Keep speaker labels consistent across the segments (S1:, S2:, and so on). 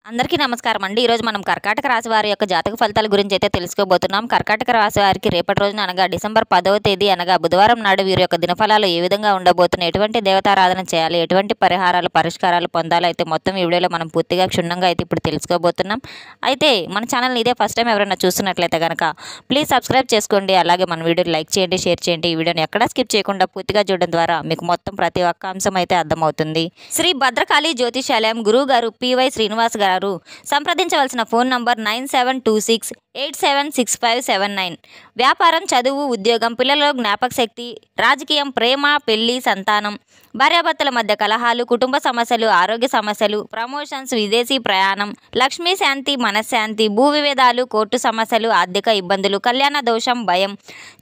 S1: అందరికీ నమస్కారం అండి. ఈరోజు మనం కర్కాటక రాశి వారి యొక్క జాతక ఫలితాల గురించి అయితే తెలుసుకోబోతున్నాం. కర్కాటక రాశి వారికి రేపటి రోజున అనగా డిసెంబర్ 10వ తేదీ అనగా బుధవారం నాడు వీరి యొక్క దినఫలాలు ఏ విధంగా ఉండబోతున్నాయి, ఎటువంటి దేవతారాధన చేయాలి, ఎటువంటి పరిహారాలు పరిష్కారాలు పొందాలి అయితే మొత్తం ఈ వీడియోలో మనం పూర్తిగా క్షుణ్ణంగా అయితే ఇప్పుడు తెలుసుకోబోతున్నాం. అయితే మన ఛానల్ని ఇదే ఫస్ట్ టైం ఎవరైనా చూస్తున్నట్లయితే కనుక ప్లీజ్ సబ్స్క్రైబ్ చేసుకోండి. అలాగే మన వీడియోని లైక్ చేయండి, షేర్ చేయండి. ఈ వీడియోని ఎక్కడా స్కిప్ చేయకుండా పూర్తిగా చూడడం ద్వారా మీకు మొత్తం ప్రతి ఒక్క అంశం అయితే అర్థమవుతుంది. శ్రీ భద్రకాళి జ్యోతిషాలయం గురువు గారు పివై శ్రీనివాస్ గారు. సంప్రదించవలసిన ఫోన్ నంబర్ 9726876579. వ్యాపారం, చదువు, ఉద్యోగం, పిల్లలలో జ్ఞాపక శక్తి, రాజకీయం, ప్రేమ, పెళ్లి, సంతానం, భార్యాభర్తల మధ్య కలహాలు, కుటుంబ సమస్యలు, ఆరోగ్య సమస్యలు, ప్రమోషన్స్, విదేశీ ప్రయాణం, లక్ష్మీ శాంతి, మనశ్శాంతి, భూ వివేదాలు, కోర్టు సమస్యలు, ఆర్థిక ఇబ్బందులు, కళ్యాణ దోషం, భయం,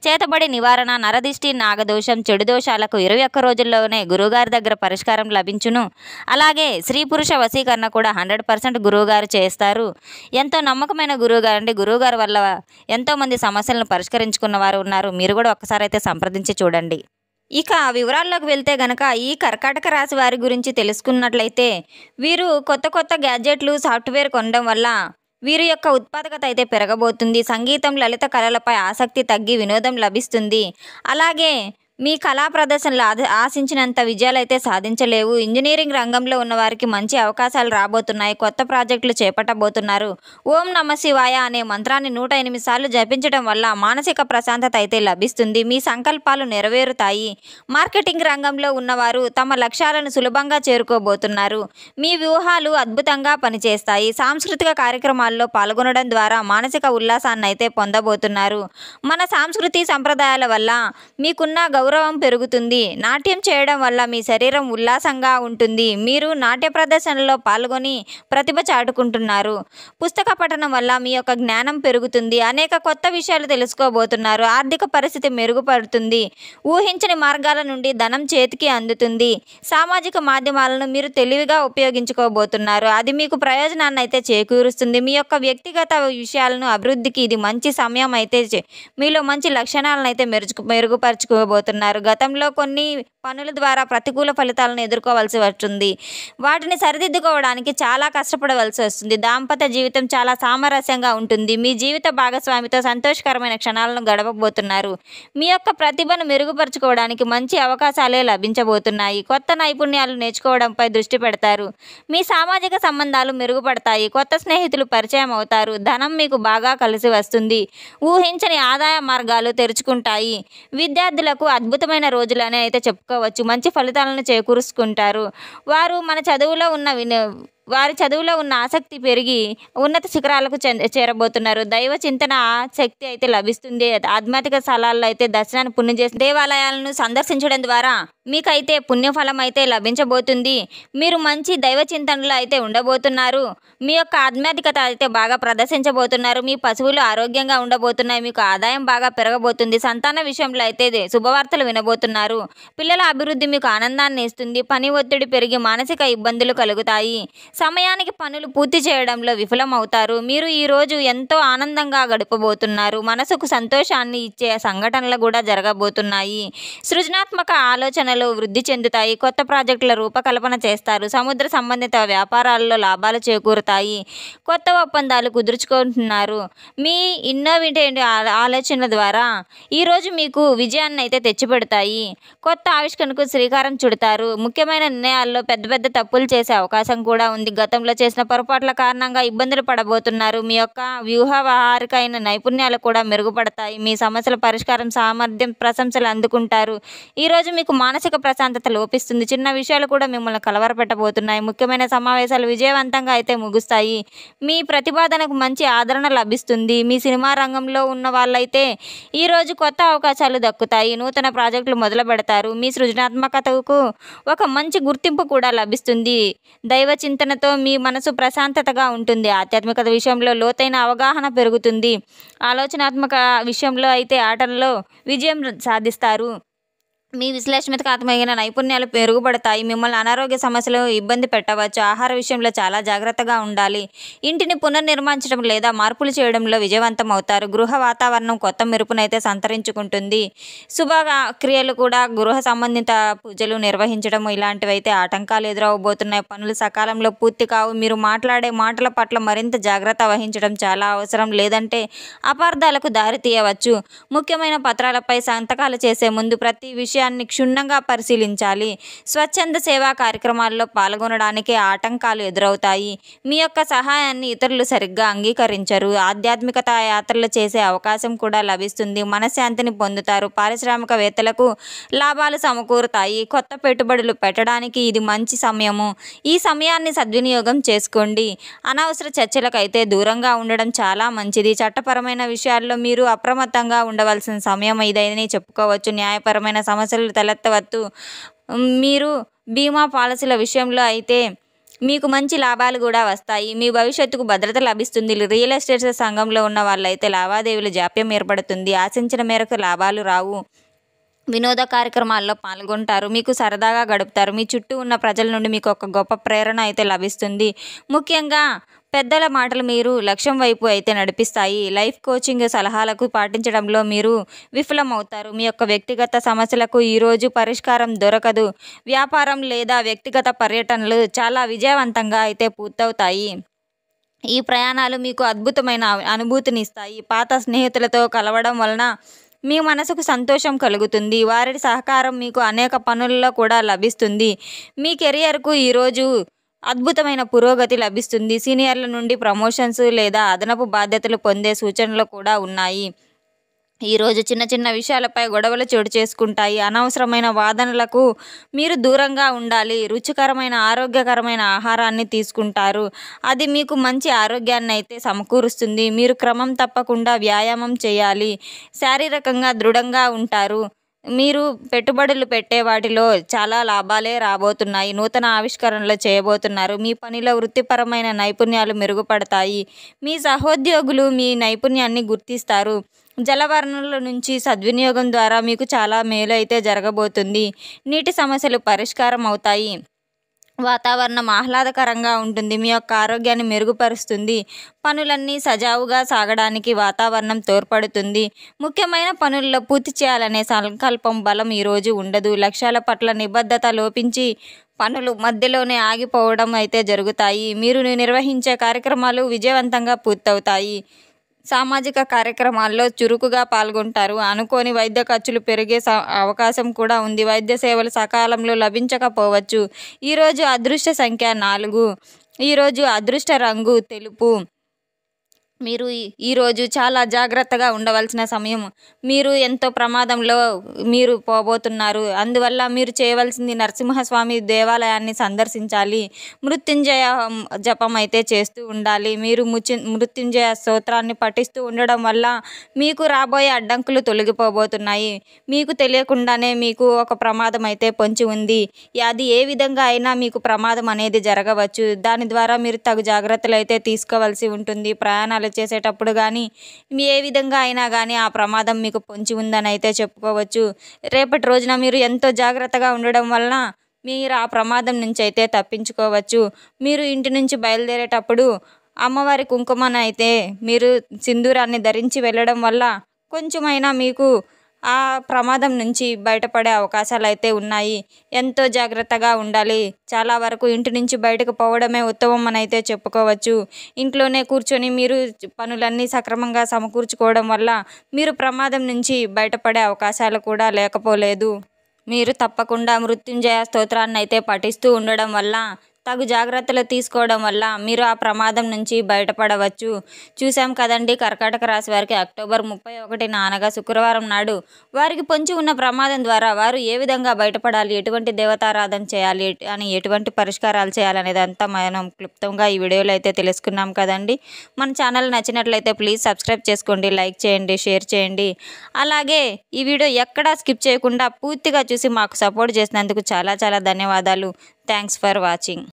S1: చేతబడి నివారణ, నరదిష్టి, నాగదోషం, చెడు దోషాలకు 21 రోజుల్లోనే గురువుగారి దగ్గర పరిష్కారం లభించును. అలాగే స్త్రీ పురుష వశీకరణ కూడా 100% గురువుగారు చేస్తారు. ఎంతో నమ్మకమైన గురువుగారు అండి. గురువుగారి వల్ల ఎంతోమంది సమస్యలను పరిష్కరించుకున్న వారు ఉన్నారు. మీరు కూడా ఒక్కసారి అయితే సంప్రదించి చూడండి. ఇక వివరాల్లోకి వెళ్తే గనక ఈ కర్కాటక రాశి వారి గురించి తెలుసుకున్నట్లయితే వీరు కొత్త కొత్త గ్యాడ్జెట్లు, సాఫ్ట్వేర్ కొనడం వల్ల వీరి యొక్క ఉత్పాదకత అయితే పెరగబోతుంది. సంగీతం, లలిత కళలపై ఆసక్తి తగ్గి వినోదం లభిస్తుంది. అలాగే మీ కళా ప్రదర్శనలు ఆశించినంత విజయాలు అయితే సాధించలేవు. ఇంజనీరింగ్ రంగంలో ఉన్న వారికి మంచి అవకాశాలు రాబోతున్నాయి. కొత్త ప్రాజెక్టులు చేపట్టబోతున్నారు. ఓం నమ శివాయ అనే మంత్రాన్ని 108 సార్లు జపించడం వల్ల మానసిక ప్రశాంతత అయితే లభిస్తుంది. మీ సంకల్పాలు నెరవేరుతాయి. మార్కెటింగ్ రంగంలో ఉన్నవారు తమ లక్ష్యాలను సులభంగా చేరుకోబోతున్నారు. మీ వ్యూహాలు అద్భుతంగా పనిచేస్తాయి. సాంస్కృతిక కార్యక్రమాల్లో పాల్గొనడం ద్వారా మానసిక ఉల్లాసాన్ని అయితే పొందబోతున్నారు. మన సంస్కృతి సంప్రదాయాల వల్ల మీకున్న గౌరవం పెరుగుతుంది. నాట్యం చేయడం వల్ల మీ శరీరం ఉల్లాసంగా ఉంటుంది. మీరు నాట్య ప్రదర్శనలో పాల్గొని ప్రతిభ చాటుకుంటున్నారు. పుస్తక పఠనం వల్ల మీ యొక్క జ్ఞానం పెరుగుతుంది. అనేక కొత్త విషయాలు తెలుసుకోబోతున్నారు. ఆర్థిక పరిస్థితి మెరుగుపడుతుంది. ఊహించని మార్గాల నుండి ధనం చేతికి అందుతుంది. సామాజిక మాధ్యమాలను మీరు తెలివిగా ఉపయోగించుకోబోతున్నారు. అది మీకు ప్రయోజనాన్ని అయితే చేకూరుస్తుంది. మీ యొక్క వ్యక్తిగత విషయాలను అభివృద్ధికి ఇది మంచి సమయం అయితే మీలో మంచి లక్షణాలను అయితే మెరుగుపరుచుకోబోతున్నారు. గతంలో కొన్ని పనుల ద్వారా ప్రతికూల ఫలితాలను ఎదుర్కోవాల్సి వస్తుంది. వాటిని సరిదిద్దుకోవడానికి చాలా కష్టపడవలసి వస్తుంది. దాంపత్య జీవితం చాలా సామరస్యంగా ఉంటుంది. మీ జీవిత భాగస్వామితో సంతోషకరమైన క్షణాలను గడపబోతున్నారు. మీ యొక్క ప్రతిభను మెరుగుపరుచుకోవడానికి మంచి అవకాశాలే లభించబోతున్నాయి. కొత్త నైపుణ్యాలు నేర్చుకోవడంపై దృష్టి పెడతారు. మీ సామాజిక సంబంధాలు మెరుగుపడతాయి. కొత్త స్నేహితులు పరిచయం అవుతారు. ధనం మీకు బాగా కలిసి వస్తుంది. ఊహించని ఆదాయ మార్గాలు తెరుచుకుంటాయి. విద్యార్థులకు అద్భుతమైన రోజులనే అయితే చెప్పుకోవచ్చు. మంచి ఫలితాలను చేకూర్చుకుంటారు. వారి చదువులో ఉన్న ఆసక్తి పెరిగి ఉన్నత శిఖరాలకు చేరబోతున్నారు. దైవ చింతన శక్తి అయితే లభిస్తుంది. ఆధ్యాత్మిక స్థలాల్లో అయితే దర్శనాన్ని పుణ్యం చేసి దేవాలయాలను సందర్శించడం ద్వారా మీకైతే పుణ్యఫలం అయితే లభించబోతుంది. మీరు మంచి దైవ చింతనలో అయితే ఉండబోతున్నారు. మీ యొక్క ఆధ్యాత్మికత అయితే బాగా ప్రదర్శించబోతున్నారు. మీ పశువులు ఆరోగ్యంగా ఉండబోతున్నాయి. మీకు ఆదాయం బాగా పెరగబోతుంది. సంతాన విషయంలో అయితే శుభవార్తలు వినబోతున్నారు. పిల్లల అభివృద్ధి మీకు ఆనందాన్ని ఇస్తుంది. పని ఒత్తిడి పెరిగి మానసిక ఇబ్బందులు కలుగుతాయి. సమయానికి పనులు పూర్తి చేయడంలో విఫలమవుతారు. మీరు ఈరోజు ఎంతో ఆనందంగా గడపబోతున్నారు. మనసుకు సంతోషాన్ని ఇచ్చే సంఘటనలు కూడా జరగబోతున్నాయి. సృజనాత్మక ఆలోచనలు వృద్ధి చెందుతాయి. కొత్త ప్రాజెక్టుల రూపకల్పన చేస్తారు. సముద్ర సంబంధిత వ్యాపారాల్లో లాభాలు చేకూరుతాయి. కొత్త ఒప్పందాలు కుదుర్చుకుంటున్నారు. మీ ఇన్నోవేటివ్ ఆలోచనల ద్వారా ఈరోజు మీకు విజయాన్ని అయితే తెచ్చిపెడతాయి. కొత్త ఆవిష్కరణకు శ్రీకారం చుడతారు. ముఖ్యమైన నిర్ణయాల్లో పెద్ద పెద్ద తప్పులు చేసే అవకాశం కూడా ఉంది. గతంలో చేసిన పొరపాట్ల కారణంగా ఇబ్బందులు పడబోతున్నారు. మీ యొక్క వ్యూహవాహారికైన నైపుణ్యాలు కూడా మెరుగుపడతాయి. మీ సమస్యల పరిష్కారం సామర్థ్యం ప్రశంసలు అందుకుంటారు. ఈరోజు మీకు మానసిక ప్రశాంతత లోపిస్తుంది. చిన్న విషయాలు కూడా మిమ్మల్ని కలవరపెట్టబోతున్నాయి. ముఖ్యమైన సమావేశాలు విజయవంతంగా అయితే ముగుస్తాయి. మీ ప్రతిపాదనకు మంచి ఆదరణ లభిస్తుంది. మీ సినిమా రంగంలో ఉన్న వాళ్ళైతే ఈరోజు కొత్త అవకాశాలు దక్కుతాయి. నూతన ప్రాజెక్టులు మొదలు పెడతారు. మీ సృజనాత్మకతకు ఒక మంచి గుర్తింపు కూడా లభిస్తుంది. దైవ చింతనతో మీ మనసు ప్రశాంతతగా ఉంటుంది. ఆధ్యాత్మికత విషయంలో లోతైన అవగాహన పెరుగుతుంది. ఆలోచనాత్మక విషయంలో అయితే ఆటల్లో విజయం సాధిస్తారు. మీ విశ్లేషణాత్మకమైన నైపుణ్యాలు మెరుగుపడతాయి. మిమ్మల్ని అనారోగ్య సమస్యలు ఇబ్బంది పెట్టవచ్చు. ఆహార విషయంలో చాలా జాగ్రత్తగా ఉండాలి. ఇంటిని పునర్నిర్మించడం లేదా మార్పులు చేయడంలో విజయవంతం అవుతారు. గృహ వాతావరణం కొత్త మెరుపునైతే సంతరించుకుంటుంది. శుభ క్రియలు కూడా గృహ సంబంధిత పూజలు నిర్వహించడం ఇలాంటివైతే ఆటంకాలు ఎదురవబోతున్నాయి. పనులు సకాలంలో పూర్తి కావు. మీరు మాట్లాడే మాటల పట్ల మరింత జాగ్రత్త వహించడం చాలా అవసరం. లేదంటే అపార్థాలకు దారి తీయవచ్చు. ముఖ్యమైన పత్రాలపై సంతకాలు చేసే ముందు ప్రతి విషయాన్ని క్షుణ్ణంగా పరిశీలించాలి. స్వచ్ఛంద సేవా కార్యక్రమాల్లో పాల్గొనడానికి ఆటంకాలు ఎదురవుతాయి. మీ యొక్క సహాయాన్ని ఇతరులు సరిగ్గా అంగీకరించరు. ఆధ్యాత్మికత యాత్రలు చేసే అవకాశం కూడా లభిస్తుంది. మనశ్శాంతిని పొందుతారు. పారిశ్రామికవేత్తలకు లాభాలు సమకూరుతాయి. కొత్త పెట్టుబడులు పెట్టడానికి ఇది మంచి సమయము. ఈ సమయాన్ని సద్వినియోగం చేసుకోండి. అనవసర చర్చలకైతే దూరంగా ఉండడం చాలా మంచిది. చట్టపరమైన విషయాల్లో మీరు అప్రమత్తంగా ఉండవలసిన సమయం ఇదని చెప్పుకోవచ్చు. న్యాయపరమైన సమస్యలు తలెత్తవద్దు. మీరు బీమా పాలసీల విషయంలో అయితే మీకు మంచి లాభాలు కూడా వస్తాయి. మీ భవిష్యత్తుకు భద్రత లభిస్తుంది. రియల్ ఎస్టేట్ సంఘంలో ఉన్న వాళ్ళైతే లావాదేవీలు జాప్యం ఏర్పడుతుంది. ఆశించిన మేరకు లాభాలు రావు. వినోద కార్యక్రమాల్లో పాల్గొంటారు. మీకు సరదాగా గడుపుతారు. మీ చుట్టూ ఉన్న ప్రజల నుండి మీకు ఒక గొప్ప ప్రేరణ అయితే లభిస్తుంది. ముఖ్యంగా పెద్దల మాటలు మీరు లక్ష్యం వైపు అయితే నడిపిస్తాయి. లైఫ్ కోచింగ్ సలహాలకు పాటించడంలో మీరు విఫలమవుతారు. మీ యొక్క వ్యక్తిగత సమస్యలకు ఈరోజు పరిష్కారం దొరకదు. వ్యాపారం లేదా వ్యక్తిగత పర్యటనలు చాలా విజయవంతంగా అయితే పూర్తవుతాయి. ఈ ప్రయాణాలు మీకు అద్భుతమైన అనుభూతినిస్తాయి. పాత స్నేహితులతో కలవడం వలన మీ మనసుకు సంతోషం కలుగుతుంది. వారి సహకారం మీకు అనేక పనుల్లో కూడా లభిస్తుంది. మీ కెరియర్కు ఈరోజు అద్భుతమైన పురోగతి లభిస్తుంది. సీనియర్ల నుండి ప్రమోషన్స్ లేదా అదనపు బాధ్యతలు పొందే సూచనలు కూడా ఉన్నాయి. ఈరోజు చిన్న చిన్న విషయాలపై గొడవలు చోటు చేసుకుంటాయి. అనవసరమైన వాదనలకు మీరు దూరంగా ఉండాలి. రుచికరమైన ఆరోగ్యకరమైన ఆహారాన్ని తీసుకుంటారు. అది మీకు మంచి ఆరోగ్యాన్ని అయితే సమకూరుస్తుంది. మీరు క్రమం తప్పకుండా వ్యాయామం చేయాలి. శారీరకంగా దృఢంగా ఉంటారు. మీరు పెట్టుబడులు పెట్టే వాటిలో చాలా లాభాలే రాబోతున్నాయి. నూతన ఆవిష్కరణలు చేయబోతున్నారు. మీ పనిలో వృత్తిపరమైన నైపుణ్యాలు మెరుగుపడతాయి. మీ సహోద్యోగులు మీ నైపుణ్యాన్ని గుర్తిస్తారు. జలవనరుల నుంచి సద్వినియోగం ద్వారా మీకు చాలా మేలు అయితే జరగబోతుంది. నీటి సమస్యలు పరిష్కారం అవుతాయి. వాతావరణం ఆహ్లాదకరంగా ఉంటుంది. మీ యొక్క ఆరోగ్యాన్ని మెరుగుపరుస్తుంది. పనులన్నీ సజావుగా సాగడానికి వాతావరణం తోడ్పడుతుంది. ముఖ్యమైన పనుల్లో పూర్తి చేయాలనే సంకల్పం బలం ఈరోజు ఉండదు. లక్ష్యాల పట్ల నిబద్ధత లోపించి పనులు మధ్యలోనే ఆగిపోవడం అయితే జరుగుతాయి. మీరు నిర్వహించే కార్యక్రమాలు విజయవంతంగా పూర్తవుతాయి. సామాజిక కార్యక్రమాల్లో చురుకుగా పాల్గొంటారు. అనుకోని వైద్య ఖర్చులు పెరిగే అవకాశం కూడా ఉంది. వైద్య సేవలు సకాలంలో లభించకపోవచ్చు. ఈరోజు అదృష్ట సంఖ్య 4. ఈరోజు అదృష్ట రంగు తెలుపు. మీరు ఈరోజు చాలా జాగ్రత్తగా ఉండవలసిన సమయం. మీరు ఎంతో ప్రమాదంలో మీరు పోబోతున్నారు. అందువల్ల మీరు చేయవలసింది నరసింహస్వామి దేవాలయాన్ని సందర్శించాలి. మృత్యుంజయ జపం అయితే చేస్తూ ఉండాలి. మీరు మృత్యుంజయ స్తోత్రాన్ని పఠిస్తూ ఉండడం వల్ల మీకు రాబోయే అడ్డంకులు తొలగిపోబోతున్నాయి. మీకు తెలియకుండానే మీకు ఒక ప్రమాదం అయితే పొంచి ఉంది. అది ఏ విధంగా అయినా మీకు ప్రమాదం అనేది జరగవచ్చు. దాని ద్వారా మీరు తగు జాగ్రత్తలు అయితే తీసుకోవాల్సి ఉంటుంది. ప్రయాణాలు చేసేటప్పుడు కానీ ఏ విధంగా అయినా కానీ ఆ ప్రమాదం మీకు పొంచి ఉందని అయితే చెప్పుకోవచ్చు. రేపటి రోజున మీరు ఎంతో జాగ్రత్తగా ఉండడం వలన మీరు ఆ ప్రమాదం నుంచి అయితే తప్పించుకోవచ్చు. మీరు ఇంటి నుంచి బయలుదేరేటప్పుడు అమ్మవారి కుంకుమను అయితే మీరు సింధూరాన్ని ధరించి వెళ్ళడం వల్ల కొంచెమైనా మీకు ఆ ప్రమాదం నుంచి బయటపడే అవకాశాలు అయితే ఉన్నాయి. ఎంతో జాగ్రత్తగా ఉండాలి. చాలా వరకు ఇంటి నుంచి బయటకు పోవడమే ఉత్తమం అని అయితే చెప్పుకోవచ్చు. ఇంట్లోనే కూర్చొని మీరు పనులన్నీ సక్రమంగా సమకూర్చుకోవడం వల్ల మీరు ప్రమాదం నుంచి బయటపడే అవకాశాలు కూడా లేకపోలేదు. మీరు తప్పకుండా మృత్యుంజయ స్తోత్రాన్ని అయితే పఠిస్తూ ఉండడం వల్ల తగు జాగ్రత్తలు తీసుకోవడం వల్ల మీరు ఆ ప్రమాదం నుంచి బయటపడవచ్చు. చూసాం కదండి, కర్కాటక రాశి వారికి అక్టోబర్ 31 అనగా శుక్రవారం నాడు వారికి పొంచి ఉన్న ప్రమాదం ద్వారా వారు ఏ విధంగా బయటపడాలి, ఎటువంటి దేవతారాధన చేయాలి అని, ఎటువంటి పరిష్కారాలు చేయాలనేది అంతా మనం క్లుప్తంగా ఈ వీడియోలో అయితే తెలుసుకున్నాం కదండి. మన ఛానల్ నచ్చినట్లయితే ప్లీజ్ సబ్స్క్రైబ్ చేసుకోండి, లైక్ చేయండి, షేర్ చేయండి. అలాగే ఈ వీడియో ఎక్కడా స్కిప్ చేయకుండా పూర్తిగా చూసి మాకు సపోర్ట్ చేసినందుకు చాలా చాలా ధన్యవాదాలు. Thanks for watching.